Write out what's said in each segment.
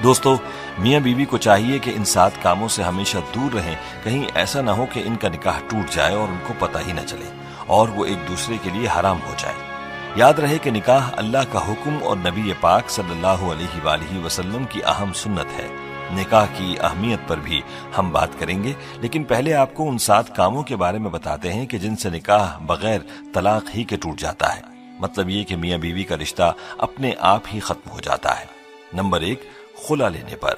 दोस्तों, मियाँ बीवी को चाहिए कि इन 7 कामों से हमेशा दूर रहें। कहीं ऐसा ना हो कि इनका निकाह टूट जाए और उनको पता ही न चले और वो एक दूसरे के लिए हराम हो जाए। याद रहे कि निकाह अल्लाह का हुक्म और नबी पाक सल्लल्लाहु अलैहि वसल्लम की अहम सुन्नत है। निकाह की अहमियत पर भी हम बात करेंगे, लेकिन पहले आपको उन 7 कामों के बारे में बताते हैं कि जिनसे निकाह बगैर तलाक ही के टूट जाता है। मतलब ये कि मियाँ बीवी का रिश्ता अपने आप ही खत्म हो जाता है। नंबर 1, खुला लेने पर।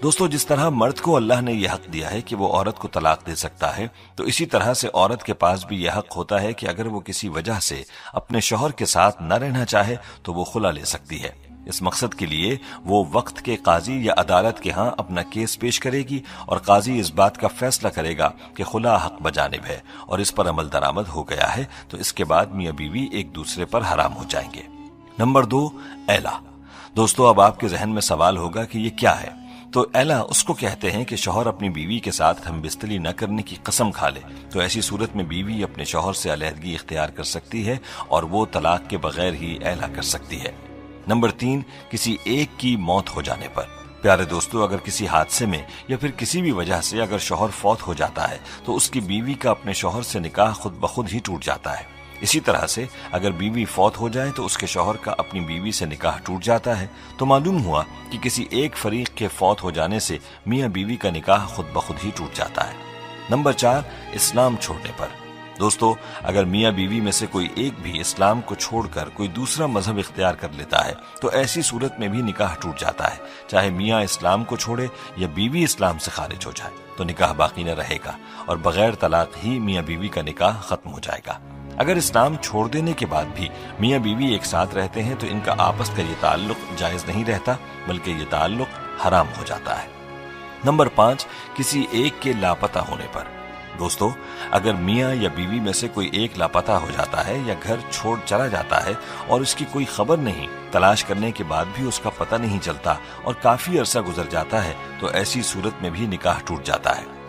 दोस्तों, जिस तरह मर्द को अल्लाह ने यह हक दिया है कि वो औरत को तलाक दे सकता है, तो इसी तरह से औरत के पास भी यह हक होता है कि अगर वो किसी वजह से अपने शौहर के साथ न रहना चाहे तो वो खुला ले सकती है। इस मकसद के लिए वो वक्त के काजी या अदालत के यहाँ अपना केस पेश करेगी और काजी इस बात का फैसला करेगा कि खुला हक बजानिब है और इस पर अमल दरामद हो गया है, तो इसके बाद मियाँ बीवी एक दूसरे पर हराम हो जाएंगे। नंबर 2, ऐला। दोस्तों, अब आपके जहन में सवाल होगा कि ये क्या है। तो ऐला उसको कहते हैं कि शौहर अपनी बीवी के साथ हमबिस्तरी न करने की कसम खा ले, तो ऐसी सूरत में बीवी अपने शौहर से अलहदगी इख्तियार कर सकती है और वो तलाक के बगैर ही ऐला कर सकती है। नंबर 3, किसी एक की मौत हो जाने पर। प्यारे दोस्तों, अगर किसी हादसे में या फिर किसी भी वजह से अगर शौहर फौत हो जाता है तो उसकी बीवी का अपने शौहर से निकाह खुद ब खुद ही टूट जाता है। इसी तरह से अगर बीवी फौत हो जाए तो उसके शौहर का अपनी बीवी से निकाह टूट जाता है। तो मालूम हुआ कि किसी एक फरीक के फौत हो जाने से मियाँ बीवी का निकाह खुद ब खुद ही टूट जाता है। नंबर 4, इस्लाम छोड़ने पर। दोस्तों, अगर मियाँ बीवी में से कोई एक भी इस्लाम को छोड़कर कोई दूसरा मजहब इख्तियार कर लेता है तो ऐसी सूरत में भी निकाह टूट जाता है। चाहे मियाँ इस्लाम को छोड़े या बीवी इस्लाम से खारिज हो जाए तो निकाह बाकी न रहेगा और बगैर तलाक ही मियाँ बीवी का निकाह खत्म हो जाएगा। अगर इस्लाम छोड़ देने के बाद भी मियाँ बीवी एक साथ रहते हैं तो इनका आपस का ये ताल्लुक जायज नहीं रहता, बल्कि ये ताल्लुक हराम हो जाता है। नंबर 5, किसी एक के लापता होने पर। दोस्तों, अगर मियाँ या बीवी में से कोई एक लापता हो जाता है या घर छोड़ चला जाता है और उसकी कोई खबर नहीं, तलाश करने के बाद भी उसका पता नहीं चलता और काफी अरसा गुजर जाता है, तो ऐसी सूरत में भी निकाह टूट जाता है।